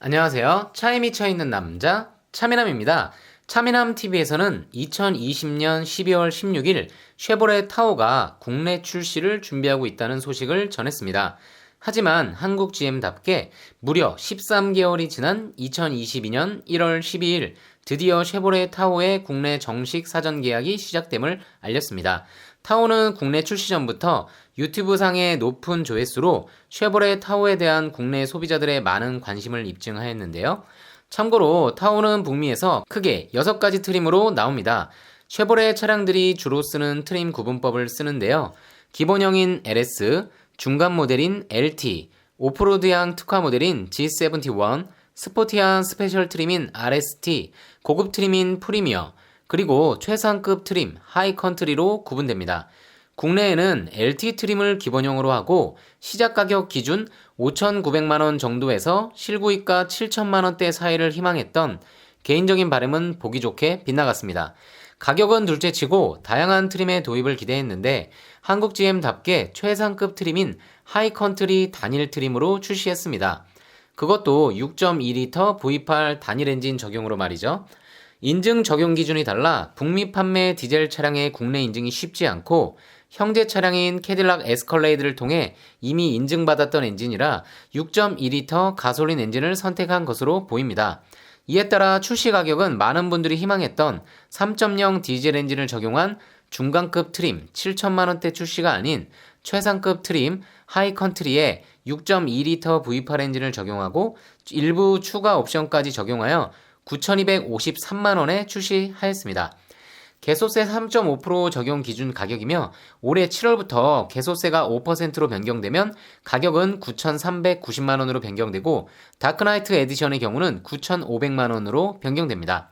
안녕하세요. 차에 미쳐있는 남자 차미남입니다. 차미남TV에서는 2020년 12월 16일 쉐보레 타호가 국내 출시를 준비하고 있다는 소식을 전했습니다. 하지만 한국 GM답게 무려 13개월이 지난 2022년 1월 12일 드디어 쉐보레 타호의 국내 정식 사전 계약이 시작됨을 알렸습니다. 타호는 국내 출시 전부터 유튜브상의 높은 조회수로 쉐보레 타호에 대한 국내 소비자들의 많은 관심을 입증하였는데요. 참고로 타호는 북미에서 크게 6가지 트림으로 나옵니다. 쉐보레 차량들이 주로 쓰는 트림 구분법을 쓰는데요. 기본형인 LS, 중간 모델인 LT, 오프로드향 특화 모델인 G71, 스포티한 스페셜 트림인 RST, 고급 트림인 프리미어, 그리고 최상급 트림, 하이 컨트리로 구분됩니다. 국내에는 LT 트림을 기본형으로 하고 시작 가격 기준 5,900만원 정도에서 실구입가 7천만원대 사이를 희망했던 개인적인 바람은 보기 좋게 빗나갔습니다. 가격은 둘째치고 다양한 트림의 도입을 기대했는데 한국 GM답게 최상급 트림인 하이 컨트리 단일 트림으로 출시했습니다. 그것도 6.2L V8 단일 엔진 적용으로 말이죠. 인증 적용 기준이 달라 북미 판매 디젤 차량의 국내 인증이 쉽지 않고 형제 차량인 캐딜락 에스컬레이드를 통해 이미 인증받았던 엔진이라 6.2L 가솔린 엔진을 선택한 것으로 보입니다. 이에 따라 출시 가격은 많은 분들이 희망했던 3.0 디젤 엔진을 적용한 중간급 트림 7천만원대 출시가 아닌 최상급 트림 하이 컨트리에 6.2L V8 엔진을 적용하고 일부 추가 옵션까지 적용하여 9,253만원에 출시하였습니다. 개소세 3.5% 적용 기준 가격이며 올해 7월부터 개소세가 5%로 변경되면 가격은 9,390만원으로 변경되고 다크나이트 에디션의 경우는 9,500만원으로 변경됩니다.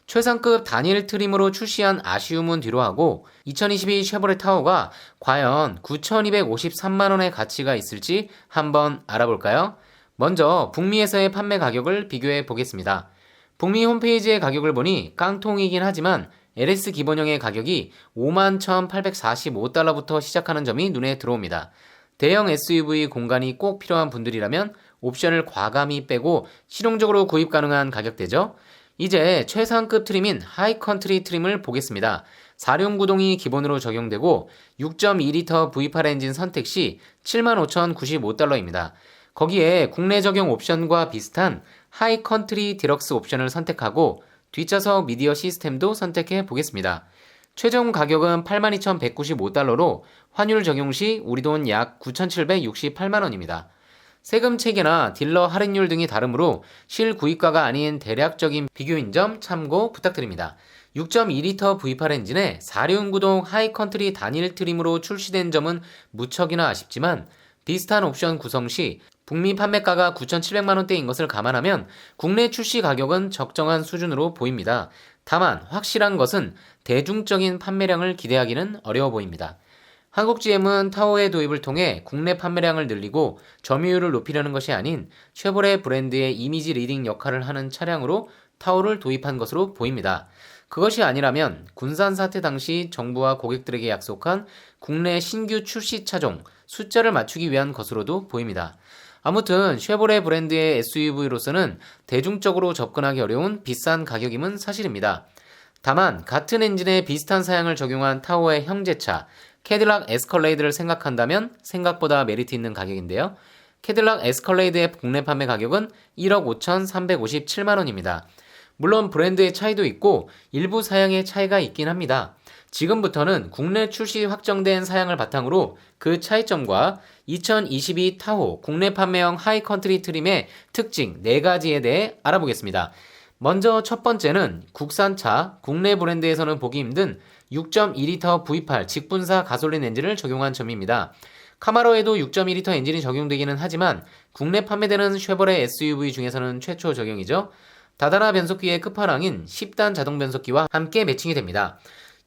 최상급 단일 트림으로 출시한 아쉬움은 뒤로하고 2022 쉐보레 타호가 과연 9,253만원의 가치가 있을지 한번 알아볼까요? 먼저 북미에서의 판매 가격을 비교해 보겠습니다. 북미 홈페이지의 가격을 보니 깡통이긴 하지만 LS 기본형의 가격이 51,845달러부터 시작하는 점이 눈에 들어옵니다. 대형 SUV 공간이 꼭 필요한 분들이라면 옵션을 과감히 빼고 실용적으로 구입 가능한 가격대죠. 이제 최상급 트림인 하이 컨트리 트림을 보겠습니다. 4륜 구동이 기본으로 적용되고 6.2L V8 엔진 선택 시 75,095달러입니다. 거기에 국내 적용 옵션과 비슷한 하이 컨트리 디럭스 옵션을 선택하고 뒷좌석 미디어 시스템도 선택해 보겠습니다. 최종 가격은 82,195달러로 환율 적용 시 우리 돈 약 9,768만원입니다. 세금 체계나 딜러 할인율 등이 다르므로 실구입가가 아닌 대략적인 비교인 점 참고 부탁드립니다. 6.2L V8 엔진에 4륜 구동 하이 컨트리 단일 트림으로 출시된 점은 무척이나 아쉽지만 비슷한 옵션 구성 시 북미 판매가가 9,700만원대인 것을 감안하면 국내 출시 가격은 적정한 수준으로 보입니다. 다만 확실한 것은 대중적인 판매량을 기대하기는 어려워 보입니다. 한국 GM은 타호의 도입을 통해 국내 판매량을 늘리고 점유율을 높이려는 것이 아닌 쉐보레 브랜드의 이미지 리딩 역할을 하는 차량으로 타호를 도입한 것으로 보입니다. 그것이 아니라면 군산 사태 당시 정부와 고객들에게 약속한 국내 신규 출시 차종 숫자를 맞추기 위한 것으로도 보입니다. 아무튼 쉐보레 브랜드의 SUV로서는 대중적으로 접근하기 어려운 비싼 가격임은 사실입니다. 다만 같은 엔진에 비슷한 사양을 적용한 타호의 형제차 캐딜락 에스컬레이드를 생각한다면 생각보다 메리트 있는 가격인데요. 캐딜락 에스컬레이드의 국내 판매 가격은 1억 5,357만원입니다. 물론 브랜드의 차이도 있고 일부 사양의 차이가 있긴 합니다. 지금부터는 국내 출시 확정된 사양을 바탕으로 그 차이점과 2022 타호 국내 판매형 하이 컨트리 트림의 특징 4가지에 대해 알아보겠습니다. 먼저 첫 번째는 국산차, 국내 브랜드에서는 보기 힘든 6.2L V8 직분사 가솔린 엔진을 적용한 점입니다. 카마로에도 6.2L 엔진이 적용되기는 하지만 국내 판매되는 쉐보레 SUV 중에서는 최초 적용이죠. 다다나 변속기의 끝판왕인 10단 자동 변속기와 함께 매칭이 됩니다.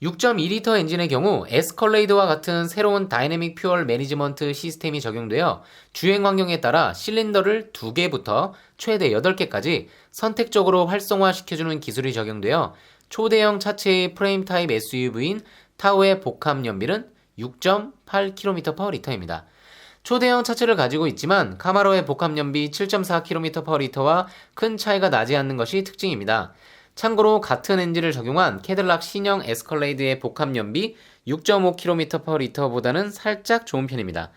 6.2L 엔진의 경우 에스컬레이드와 같은 새로운 다이내믹 퓨얼 매니지먼트 시스템이 적용되어 주행 환경에 따라 실린더를 2개부터 최대 8개까지 선택적으로 활성화시켜주는 기술이 적용되어 초대형 차체의 프레임 타입 SUV인 타호의 복합 연비는 6.8km/L입니다. 초대형 차체를 가지고 있지만 카마로의 복합연비 7.4km/L와 큰 차이가 나지 않는 것이 특징입니다. 참고로 같은 엔진을 적용한 캐딜락 신형 에스컬레이드의 복합연비 6.5km/L보다는 살짝 좋은 편입니다.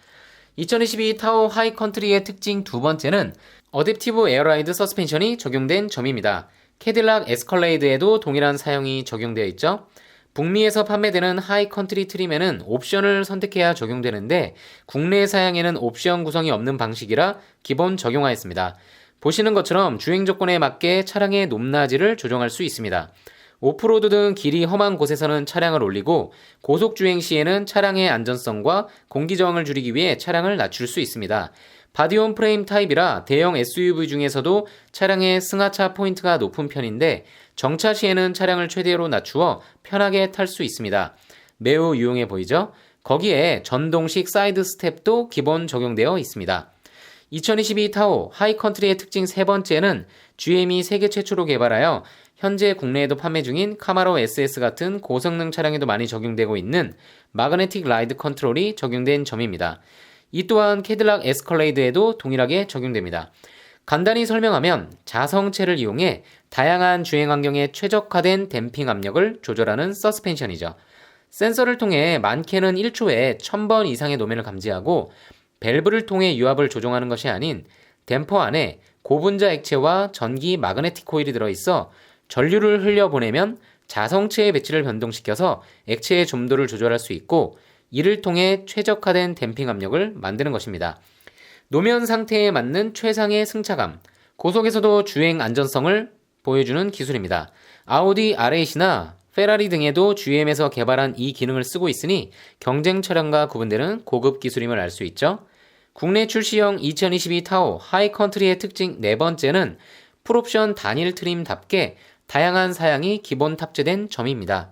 2022 타오 하이컨트리의 특징 두 번째는 어댑티브 에어라이드 서스펜션이 적용된 점입니다. 캐딜락 에스컬레이드에도 동일한 사양이 적용되어 있죠. 북미에서 판매되는 하이컨트리 트림에는 옵션을 선택해야 적용되는데 국내 사양에는 옵션 구성이 없는 방식이라 기본 적용하였습니다. 보시는 것처럼 주행 조건에 맞게 차량의 높낮이를 조정할 수 있습니다. 오프로드 등 길이 험한 곳에서는 차량을 올리고 고속 주행 시에는 차량의 안전성과 공기 저항을 줄이기 위해 차량을 낮출 수 있습니다. 바디온 프레임 타입이라 대형 SUV 중에서도 차량의 승하차 포인트가 높은 편인데 정차 시에는 차량을 최대로 낮추어 편하게 탈 수 있습니다. 매우 유용해 보이죠? 거기에 전동식 사이드 스텝도 기본 적용되어 있습니다. 2022 타오 하이컨트리의 특징 세 번째는 GM이 세계 최초로 개발하여 현재 국내에도 판매 중인 카마로 SS 같은 고성능 차량에도 많이 적용되고 있는 마그네틱 라이드 컨트롤이 적용된 점입니다. 이 또한 캐딜락 에스컬레이드에도 동일하게 적용됩니다. 간단히 설명하면 자성체를 이용해 다양한 주행 환경에 최적화된 댐핑 압력을 조절하는 서스펜션이죠. 센서를 통해 많게는 1초에 1000번 이상의 노면을 감지하고 밸브를 통해 유압을 조정하는 것이 아닌 댐퍼 안에 고분자 액체와 전기 마그네틱 코일이 들어있어 전류를 흘려보내면 자성체의 배치를 변동시켜서 액체의 점도를 조절할 수 있고 이를 통해 최적화된 댐핑 압력을 만드는 것입니다. 노면 상태에 맞는 최상의 승차감, 고속에서도 주행 안전성을 보여주는 기술입니다. 아우디 R8이나 페라리 등에도 GM에서 개발한 이 기능을 쓰고 있으니 경쟁 차량과 구분되는 고급 기술임을 알 수 있죠. 국내 출시형 2022 타오 하이컨트리의 특징 네 번째는 풀옵션 단일 트림답게 다양한 사양이 기본 탑재된 점입니다.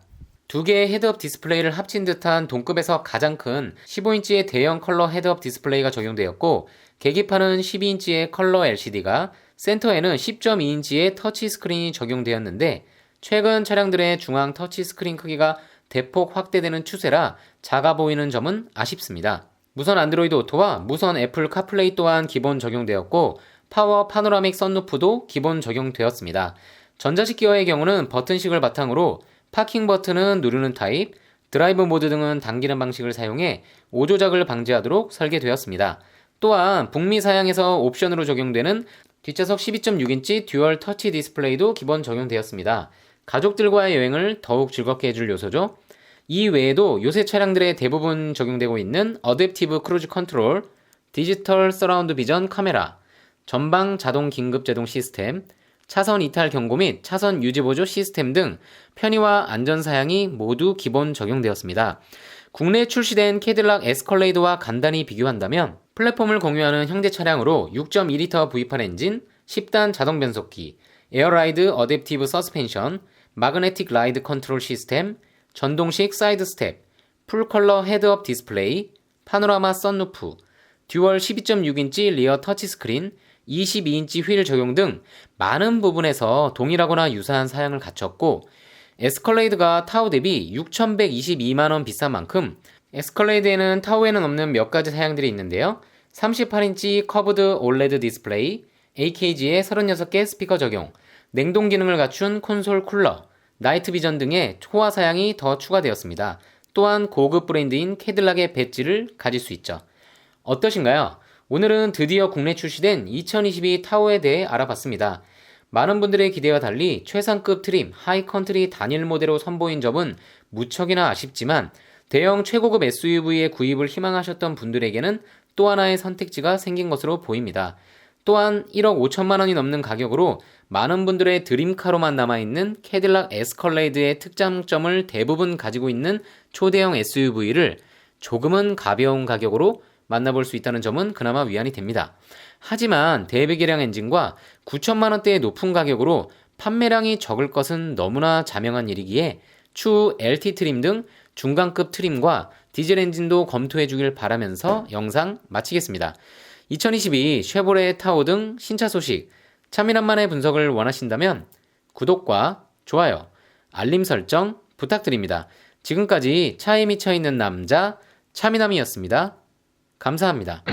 두 개의 헤드업 디스플레이를 합친 듯한 동급에서 가장 큰 15인치의 대형 컬러 헤드업 디스플레이가 적용되었고 계기판은 12인치의 컬러 LCD가 센터에는 10.2인치의 터치 스크린이 적용되었는데 최근 차량들의 중앙 터치 스크린 크기가 대폭 확대되는 추세라 작아 보이는 점은 아쉽습니다. 무선 안드로이드 오토와 무선 애플 카플레이 또한 기본 적용되었고 파워 파노라믹 선루프도 기본 적용되었습니다. 전자식 기어의 경우는 버튼식을 바탕으로 파킹 버튼은 누르는 타입, 드라이브 모드 등은 당기는 방식을 사용해 오조작을 방지하도록 설계되었습니다. 또한 북미 사양에서 옵션으로 적용되는 뒷좌석 12.6인치 듀얼 터치 디스플레이도 기본 적용되었습니다. 가족들과의 여행을 더욱 즐겁게 해줄 요소죠. 이 외에도 요새 차량들의 대부분 적용되고 있는 어댑티브 크루즈 컨트롤, 디지털 서라운드 비전 카메라, 전방 자동 긴급 제동 시스템, 차선 이탈 경고 및 차선 유지 보조 시스템 등 편의와 안전 사양이 모두 기본 적용되었습니다. 국내에 출시된 캐딜락 에스컬레이드와 간단히 비교한다면 플랫폼을 공유하는 형제 차량으로 6.2L V8 엔진, 10단 자동 변속기, 에어라이드 어댑티브 서스펜션, 마그네틱 라이드 컨트롤 시스템, 전동식 사이드 스텝, 풀컬러 헤드업 디스플레이, 파노라마 선루프, 듀얼 12.6인치 리어 터치스크린, 22인치 휠 적용 등 많은 부분에서 동일하거나 유사한 사양을 갖췄고 에스컬레이드가 타오 대비 6,122만원 비싼 만큼 에스컬레이드에는 타오에는 없는 몇 가지 사양들이 있는데요. 38인치 커브드 올레드 디스플레이, AKG의 36개 스피커 적용, 냉동 기능을 갖춘 콘솔 쿨러, 나이트 비전 등의 초화 사양이 더 추가되었습니다. 또한 고급 브랜드인 캐딜락의 배지를 가질 수 있죠. 어떠신가요? 오늘은 드디어 국내 출시된 2022 타오에 대해 알아봤습니다. 많은 분들의 기대와 달리 최상급 트림, 하이컨트리 단일 모델로 선보인 점은 무척이나 아쉽지만 대형 최고급 SUV의 구입을 희망하셨던 분들에게는 또 하나의 선택지가 생긴 것으로 보입니다. 또한 1억 5천만 원이 넘는 가격으로 많은 분들의 드림카로만 남아있는 캐딜락 에스컬레이드의 특장점을 대부분 가지고 있는 초대형 SUV를 조금은 가벼운 가격으로 만나볼 수 있다는 점은 그나마 위안이 됩니다. 하지만 대배기량 엔진과 9천만 원대의 높은 가격으로 판매량이 적을 것은 너무나 자명한 일이기에 추후 LT 트림 등 중간급 트림과 디젤 엔진도 검토해 주길 바라면서 영상 마치겠습니다. 2022 쉐보레 타오 등 신차 소식, 차미남만의 분석을 원하신다면 구독과 좋아요, 알림 설정 부탁드립니다. 지금까지 차에 미쳐있는 남자 차미남이었습니다. 감사합니다.